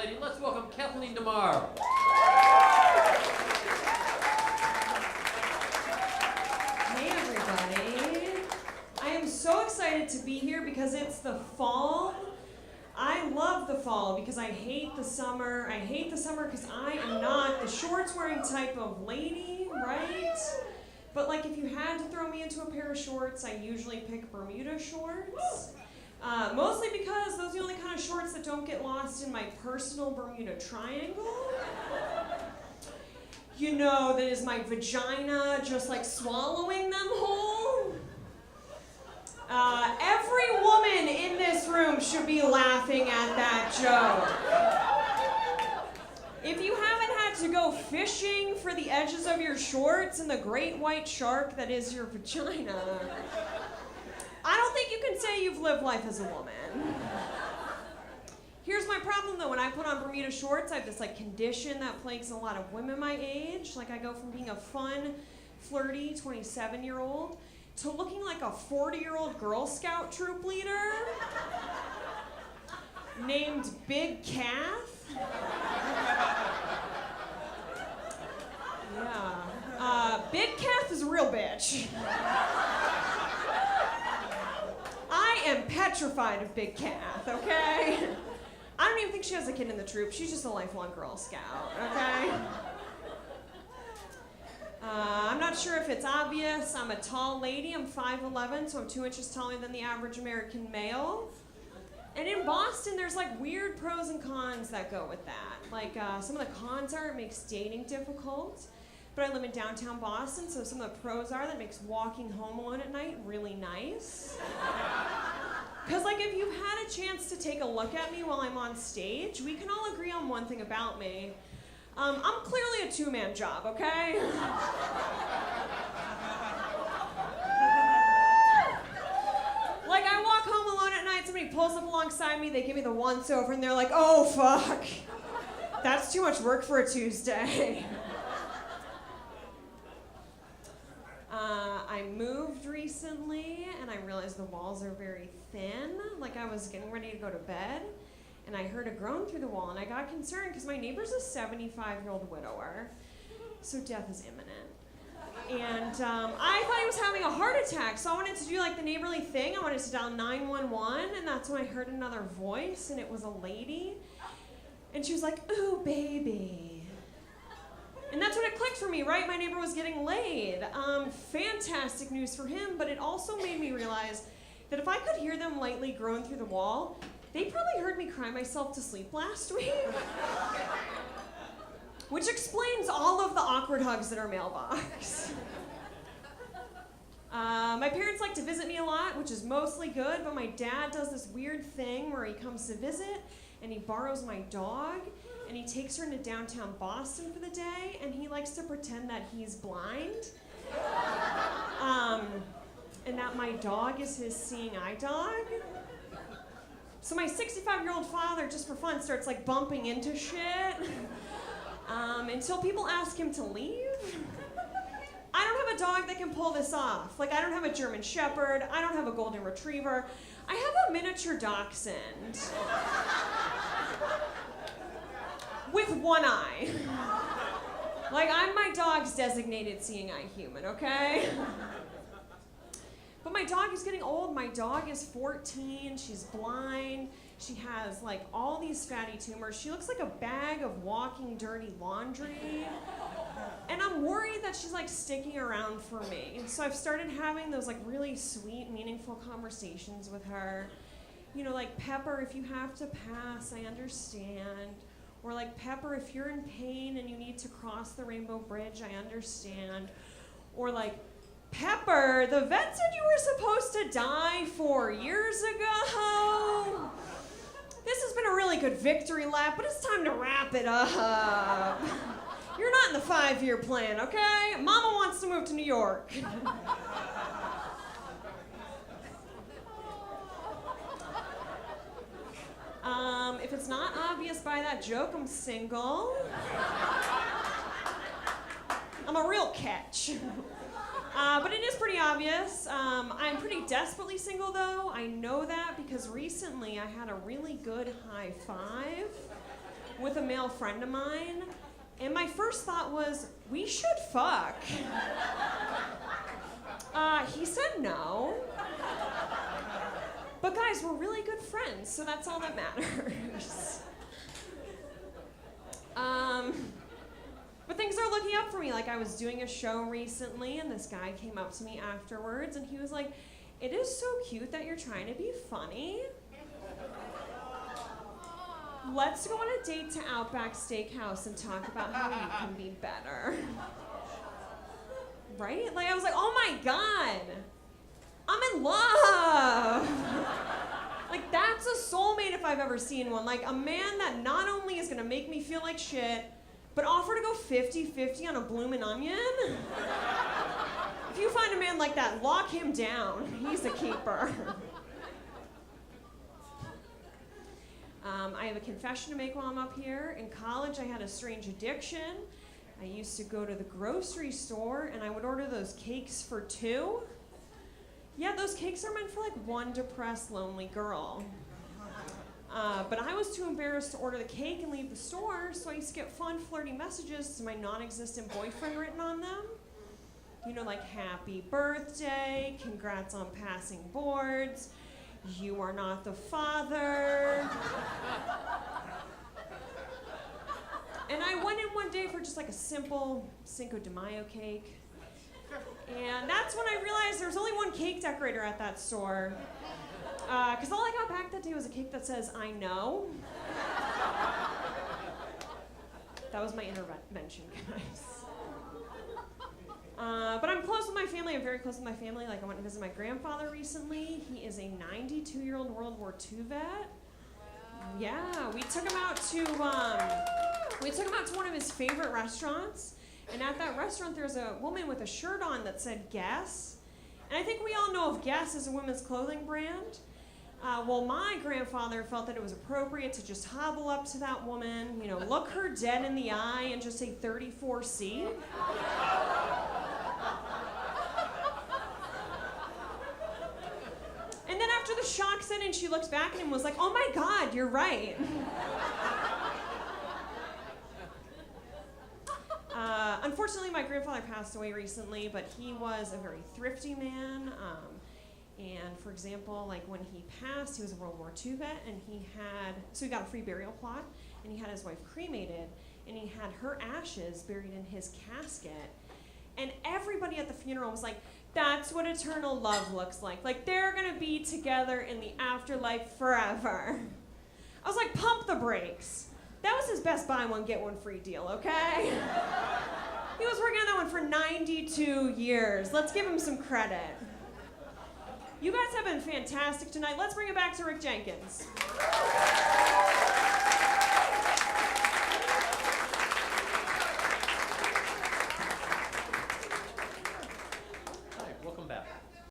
everybody. Let's welcome Kathleen DeMarle. Hey, everybody. I am so excited to be here because it's the fall. I love the fall because I hate the summer. I hate the summer because I am not the shorts-wearing type of lady, right? But like if you had to throw me into a pair of shorts, I usually pick Bermuda shorts. Mostly because those are the only kind of shorts that don't get lost in my personal Bermuda Triangle. You know, that is my vagina just like swallowing them whole. Every woman in this room should be laughing at that joke. If you haven't had to go fishing for the edges of your shorts and the great white shark that is your vagina, I don't think you can say you've lived life as a woman. Here's my problem though, when I put on Bermuda shorts, I have this like condition that plagues a lot of women my age. Like I go from being a fun, flirty 27-year-old to looking like a 40-year-old Girl Scout troop leader named Big Kath. Yeah. Big Kath is a real bitch. I am petrified of Big Kath, okay? I don't even think she has a kid in the troop. She's just a lifelong Girl Scout, okay? I'm not sure if it's obvious. I'm a tall lady. I'm 5'11", so I'm 2 inches taller than the average American male. And in Boston, there's like weird pros and cons that go with that. Like some of the cons are it makes dating difficult. But I live in downtown Boston, so some of the pros are that it makes walking home alone at night really nice. Because like if you've had a chance to take a look at me while I'm on stage, we can all agree on one thing about me. I'm clearly a two-man job, okay? Like I walk home alone at night, somebody pulls up alongside me, they give me the once-over, and they're like, oh fuck, that's too much work for a Tuesday. I moved recently, and I realized the walls are very thin. Like I was getting ready to go to bed, and I heard a groan through the wall, and I got concerned because my neighbor's a 75-year-old widower, so death is imminent. And I thought he was having a heart attack, so I wanted to do like the neighborly thing. I wanted to dial 911, and that's when I heard another voice, and it was a lady, and she was like, ooh, baby. And that's when it clicked for me, right? My neighbor was getting laid. Fantastic news for him, but it also made me realize that if I could hear them lightly groan through the wall, they probably heard me cry myself to sleep last week. Which explains all of the awkward hugs in our mailbox. My parents like to visit me a lot, which is mostly good, but my dad does this weird thing where he comes to visit and he borrows my dog and he takes her into downtown Boston for the day and he likes to pretend that he's blind. And that my dog is his seeing eye dog. So my 65-year-old father, just for fun, starts like bumping into shit until people ask him to leave. I don't have a dog that can pull this off. Like I don't have a German Shepherd, I don't have a Golden Retriever. I have a miniature dachshund. With one eye. Like I'm my dog's designated seeing eye human, okay? But my dog is getting old. My dog is 14. She's blind. She has like all these fatty tumors. She looks like a bag of walking dirty laundry. And I'm worried that she's like sticking around for me. So I've started having those like really sweet, meaningful conversations with her. You know, like, Pepper, if you have to pass, I understand. Or like, Pepper, if you're in pain and you need to cross the Rainbow Bridge, I understand. Or like, Pepper, the vet said you were supposed to die 4 years ago. This has been a really good victory lap, but it's time to wrap it up. You're not in the 5-year plan, okay? Mama wants to move to New York. If it's not obvious by that joke, I'm single. I'm a real catch. But it is pretty obvious. I'm pretty desperately single, though. I know that because recently I had a really good high five with a male friend of mine, and my first thought was, we should fuck. He said no. But guys, we're really good friends, so that's all that matters. But things are looking up for me. Like, I was doing a show recently, and this guy came up to me afterwards, and he was like, "It is so cute that you're trying to be funny. Let's go on a date to Outback Steakhouse and talk about how you can be better." Right? Like, I was like, oh my God, I'm in love. Like, that's a soulmate if I've ever seen one. Like, a man that not only is gonna make me feel like shit, but offer to go 50-50 on a bloomin' onion. If you find a man like that, lock him down. He's a keeper. I have a confession to make while I'm up here. In college, I had a strange addiction. I used to go to the grocery store and I would order those cakes for 2. Yeah, those cakes are meant for like one depressed, lonely girl. But I was too embarrassed to order the cake and leave the store, so I used to get fun, flirty messages to my non-existent boyfriend written on them. You know, like, happy birthday, congrats on passing boards, you are not the father. And I went in one day for just like a simple Cinco de Mayo cake. And that's when I realized there was only one cake decorator at that store. Because all I got back that day was a cake that says, "I know." That was my intervention, guys. But I'm close with my family. I'm very close with my family. Like, I went to visit my grandfather recently. He is a 92-year-old World War II vet. Yeah, we took him out to one of his favorite restaurants. And at that restaurant, there's a woman with a shirt on that said Guess. And I think we all know of Guess as a women's clothing brand. Well, my grandfather felt that it was appropriate to just hobble up to that woman, you know, look her dead in the eye and just say 34C. And then after the shock set in, she looked back at him and was like, "Oh my God, you're right." Unfortunately, my grandfather passed away recently, but he was a very thrifty man. And for example, like when he passed, he was a World War II vet, and he got a free burial plot, and he had his wife cremated, and he had her ashes buried in his casket. And everybody at the funeral was like, "That's what eternal love looks like. Like, they're gonna be together in the afterlife forever." I was like, pump the brakes. That was his best buy one, get one free deal, okay? He was working on that one for 92 years. Let's give him some credit. You guys have been fantastic tonight. Let's bring it back to Rick Jenkins.